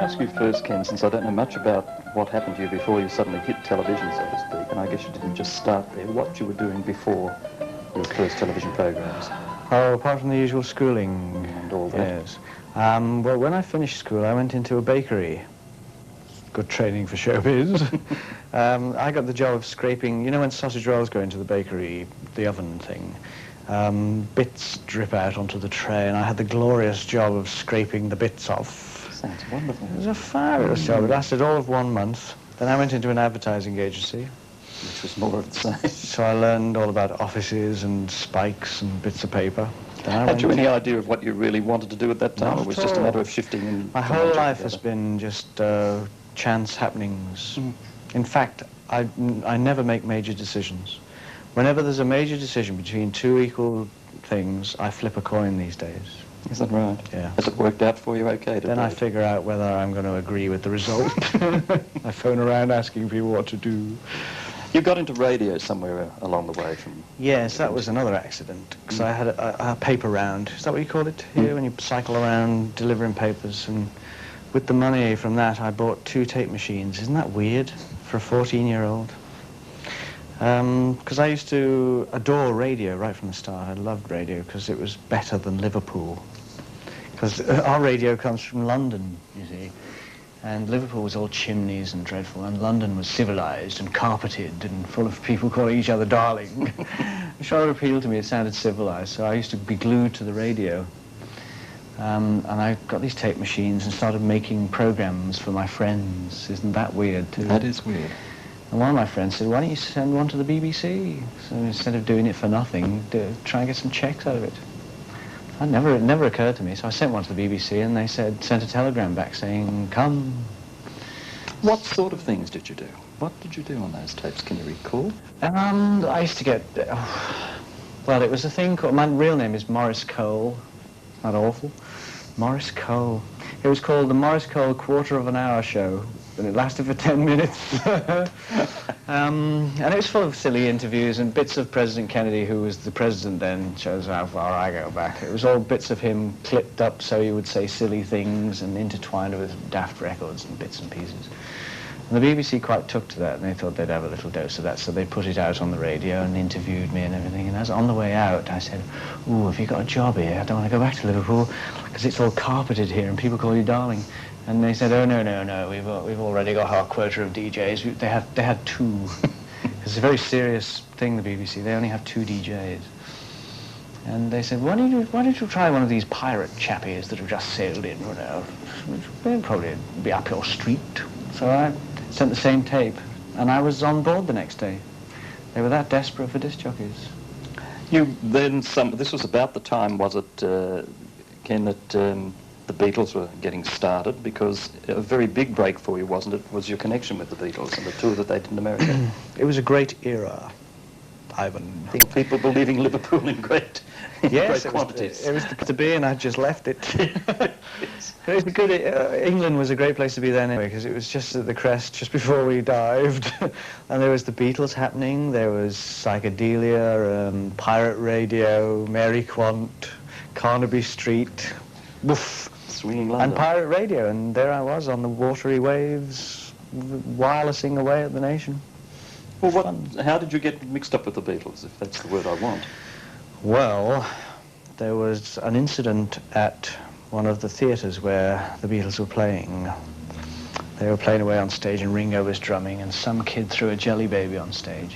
ask you first, Ken, since I don't know much about what happened to you before you suddenly hit television, so to speak, and I guess you didn't just start there, what you were doing before your first television programs? Oh, apart from the usual schooling. And all that? Yes. Well, when I finished school, I went into a bakery. Good training for showbiz. I got the job of scraping, you know when sausage rolls go into the bakery, the oven thing, bits drip out onto the tray, and I had the glorious job of scraping the bits off. Sounds wonderful. It was a fabulous job. It lasted all of 1 month. Then I went into an advertising agency. Which was more of the same. So I learned all about offices and spikes and bits of paper. Had you any idea of what you really wanted to do at that time? Not Or was at it just a all. matter of shifting and... My whole life has been just chance happenings. In fact, I never make major decisions. Whenever there's a major decision between two equal things, I flip a coin these days. Is that right? Yeah. Has it worked out for you okay today? Then I figure out whether I'm going to agree with the result. I phone around asking people what to do. You got into radio somewhere along the way from... Yes, that was another accident, because I had a paper round. Is that what you call it here, when you cycle around delivering papers? And with the money from that, I bought 2 tape machines. Isn't that weird for a 14-year-old? Because I used to adore radio right from the start. I loved radio because it was better than Liverpool. Because our radio comes from London, you see. And Liverpool was all chimneys and dreadful, and London was civilised and carpeted and full of people calling each other darling. It sort of appealed to me, it sounded civilised, so I used to be glued to the radio. And I got these tape machines and started making programmes for my friends. Isn't that weird, too? That is weird. And one of my friends said, why don't you send one to the BBC? So instead of doing it for nothing, try and get some checks out of it. It never occurred to me, so I sent one to the BBC, and they sent a telegram back saying, come. What sort of things did you do? What did you do on those tapes? Can you recall? I used to get, well, it was a thing called, my real name is Morris Cole. Not awful. Morris Cole. It was called the Morris Cole Quarter of an Hour Show, and it lasted for 10 minutes. And it was full of silly interviews and bits of President Kennedy, who was the president then, shows how far I go back. It was all bits of him clipped up so he would say silly things and intertwined with daft records and bits and pieces. And the BBC quite took to that, and they thought they'd have a little dose of that, so they put it out on the radio and interviewed me and everything. And as on the way out, I said, ooh, have you got a job here? I don't want to go back to Liverpool, because it's all carpeted here and people call you darling. And they said, oh, no, we've already got our quota of DJs. They had 2. It's a very serious thing, the BBC. They only have 2 DJs. And they said, why don't you try one of these pirate chappies that have just sailed in, you know? They'll probably be up your street. So I sent the same tape, and I was on board the next day. They were that desperate for disc jockeys. You then, this was about the time, was it, Ken, that the Beatles were getting started, because a very big break for you, wasn't it, was your connection with the Beatles and the tour that they did in America? It was a great era, Ivan. I think people were leaving Liverpool in great quantities. It was to be, and I just left it. Yes. It was good. England was a great place to be then anyway, because it was just at the crest, just before we dived. And there was the Beatles happening, there was psychedelia, pirate radio, Mary Quant, Carnaby Street, woof. Swinging London. And pirate radio, and there I was on the watery waves, wirelessing away at the nation. Well, how did you get mixed up with the Beatles, if that's the word I want? Well, there was an incident at one of the theatres where the Beatles were playing. They were playing away on stage, and Ringo was drumming, and some kid threw a jelly baby on stage.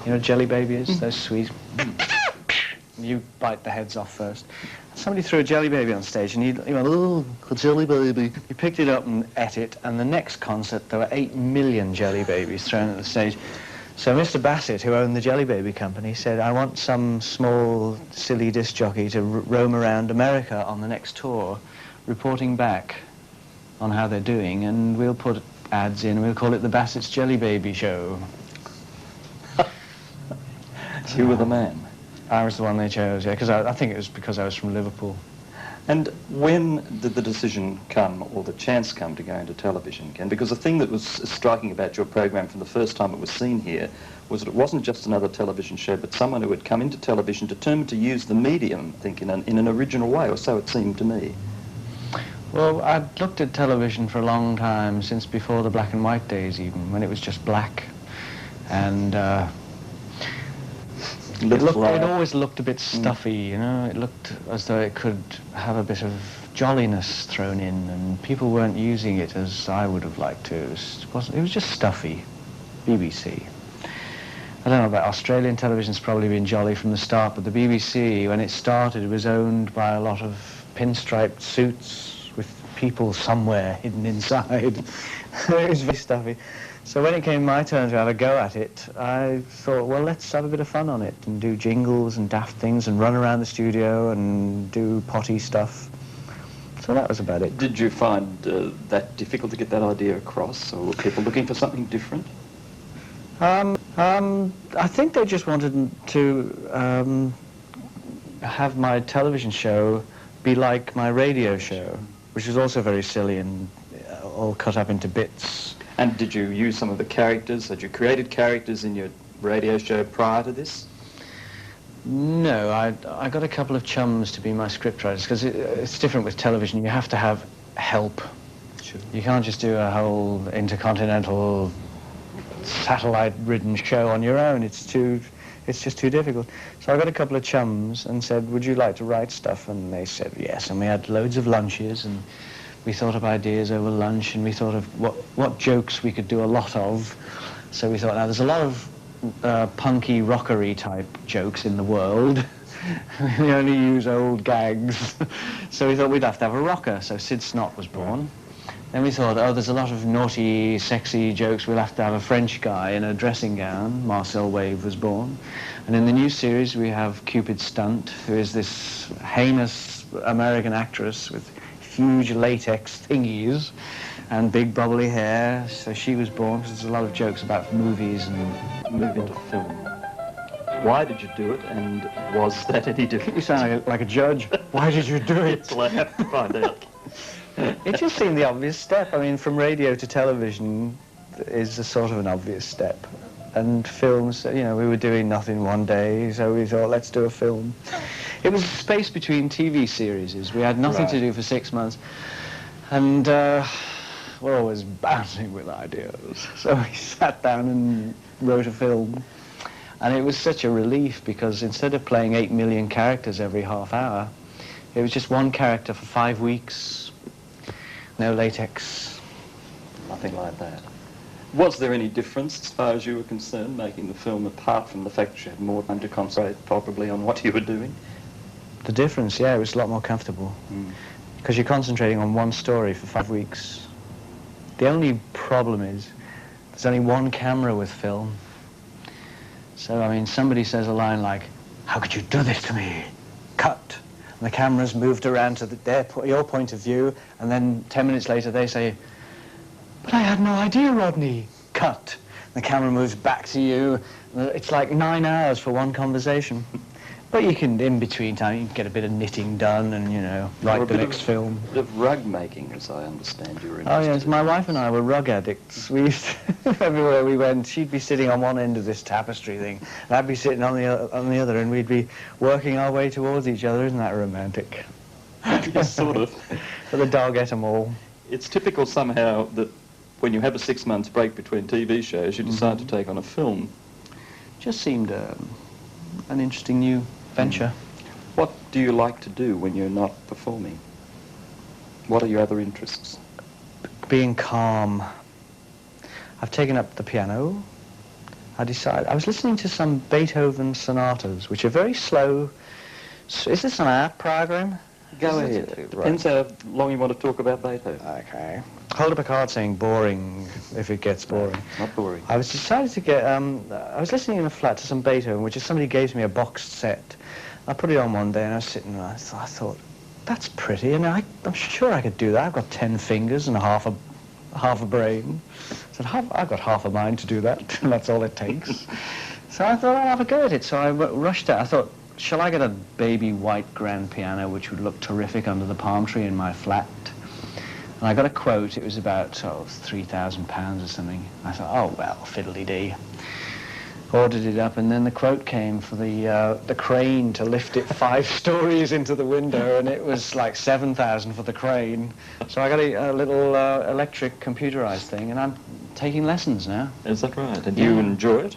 You know what jelly baby is? Those sweet... You bite the heads off first. Somebody threw a jelly baby on stage, and he went, oh, a jelly baby. He picked it up and ate it, and the next concert, there were 8 million jelly babies thrown at the stage. So Mr. Bassett, who owned the Jelly Baby Company, said, I want some small, silly disc jockey to roam around America on the next tour, reporting back on how they're doing, and we'll put ads in, we'll call it the Bassett's Jelly Baby Show. You were the man. I was the one they chose, yeah, because I think it was because I was from Liverpool. And when did the decision come, or the chance come, to go into television, Ken? Because the thing that was striking about your program from the first time it was seen here was that it wasn't just another television show, but someone who had come into television determined to use the medium, I think, in an original way, or so it seemed to me. Well, I'd looked at television for a long time, since before the black and white days even, when it was just black. And it always looked a bit stuffy, you know. It looked as though it could have a bit of jolliness thrown in, and people weren't using it as I would have liked to. It was just stuffy. BBC. I don't know about Australian television's probably been jolly from the start, but the BBC, when it started, it was owned by a lot of pinstriped suits with people somewhere hidden inside. It was very stuffy. So when it came my turn to have a go at it, I thought, well, let's have a bit of fun on it and do jingles and daft things and run around the studio and do potty stuff. So that was about it. Did you find that difficult to get that idea across, or were people looking for something different? I think they just wanted to have my television show be like my radio show, which was also very silly and all cut up into bits. And did you use some of the characters? Had you created characters in your radio show prior to this? No, I got a couple of chums to be my scriptwriters, because it's different with television. You have to have help. Sure. You can't just do a whole intercontinental satellite-ridden show on your own. It's just too difficult. So I got a couple of chums and said, would you like to write stuff? And they said yes, and we had loads of lunches, and we thought of ideas over lunch, and we thought of what jokes we could do a lot of. So we thought, now there's a lot of punky, rockery type jokes in the world. We only use old gags. So we thought we'd have to have a rocker. So Sid Snot was born. Then we thought, oh, there's a lot of naughty, sexy jokes. We'll have to have a French guy in a dressing gown. Marcel Wave was born. And in the new series, we have Cupid Stunt, who is this heinous American actress with huge latex thingies and big bubbly hair. So she was born, because there's a lot of jokes about movies and Move into film. Why did you do it, and was that any different? You sound like a judge. Why did you do it? Well, I have to find out. It just seemed the obvious step. I mean, from radio to television is a sort of an obvious step. And films, you know, we were doing nothing one day, so we thought, let's do a film. It was a space between TV series. We had nothing to do for 6 months. And we're always bouncing with ideas. So we sat down and wrote a film. And it was such a relief, because instead of playing 8 million characters every half hour, it was just one character for 5 weeks. No latex. Nothing like that. Was there any difference, as far as you were concerned, making the film, apart from the fact that you had more time to concentrate probably on what you were doing? The difference, yeah, it was a lot more comfortable. Because you're concentrating on one story for 5 weeks. The only problem is there's only one camera with film. So, I mean, somebody says a line like, how could you do this to me? Cut. And the camera's moved around to your point of view, and then 10 minutes later they say, but I had no idea, Rodney. Cut. The camera moves back to you. It's like 9 hours for one conversation. But you can, in between time, you can get a bit of knitting done and, you know, write the next film. A bit of rug making, as I understand you were interested. Oh, yes, my wife and I were rug addicts. We used to, everywhere we went, she'd be sitting on one end of this tapestry thing, and I'd be sitting on the other, and we'd be working our way towards each other. Isn't that romantic? Yes, sort of. But the dog ate them all. It's typical somehow that when you have a 6 months break between TV shows, you decide to take on a film. Just seemed an interesting new venture. What do you like to do when you're not performing? What are your other interests? Being calm. I've taken up the piano. I was listening to some Beethoven sonatas, which are very slow. Is this an art program? Go ahead. Depends how long you want to talk about Beethoven. Okay. Hold up a card saying boring, if it gets boring. Not boring. I was decided to get, I was listening in a flat to some Beethoven, which is somebody gave me a boxed set. I put it on one day and I was sitting and I thought, that's pretty. I mean, I'm sure I could do that. I've got 10 fingers and half a brain. So I've got half a mind to do that, and that's all it takes. So I thought I'll have a go at it. So I rushed out. I thought, shall I get a baby white grand piano, which would look terrific under the palm tree in my flat? And I got a quote. It was about £3,000 or something. I thought, oh, well, fiddly-dee. ordered it up, and then the quote came for the crane to lift it 5 stories into the window, and it was like 7,000 for the crane. So I got a little electric computerized thing, and I'm taking lessons now. Is that right? And you enjoy it?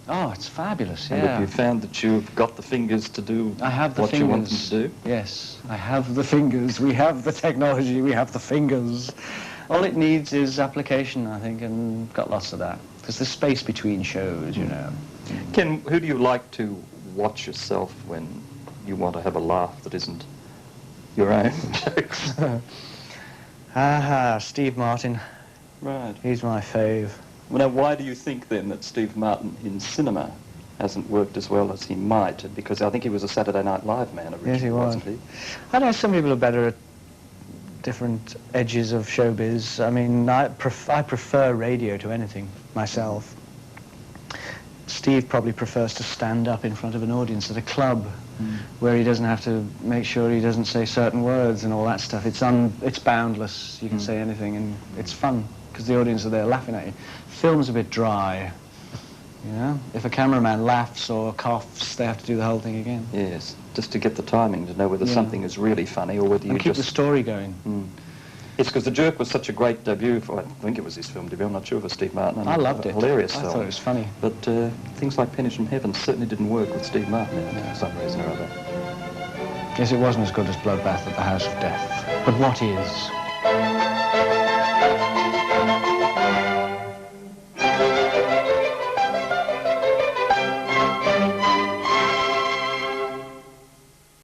Oh, it's fabulous, yeah. And have you found that you've got the fingers to do I have the what fingers. you want them to do? Yes, I have the fingers. We have the technology, we have the fingers. All it needs is application, I think, and got lots of that. Because there's space between shows, you know. Ken, who do you like to watch yourself when you want to have a laugh that isn't your own jokes? Steve Martin. Right. He's my fave. Well, now, why do you think, then, that Steve Martin in cinema hasn't worked as well as he might? Because I think he was a Saturday Night Live man originally, Yes, he was. wasn't he? I know some people are better at different edges of showbiz. I mean, I prefer radio to anything, myself. Steve probably prefers to stand up in front of an audience at a club where he doesn't have to make sure he doesn't say certain words and all that stuff. It's boundless. You can say anything, and it's fun because the audience are there laughing at you. Film's a bit dry, you know? If a cameraman laughs or coughs, they have to do the whole thing again. Yes, just to get the timing, to know whether something is really funny or whether you keep the story going. It's because The Jerk was such a great debut for, I think it was his film debut, I'm not sure if it was Steve Martin. I loved it. Hilarious I film. thought it was funny. But things like Pennies from Heaven certainly didn't work with Steve Martin in it for some reason or other. Yes, it wasn't as good as Bloodbath at the House of Death. But what is?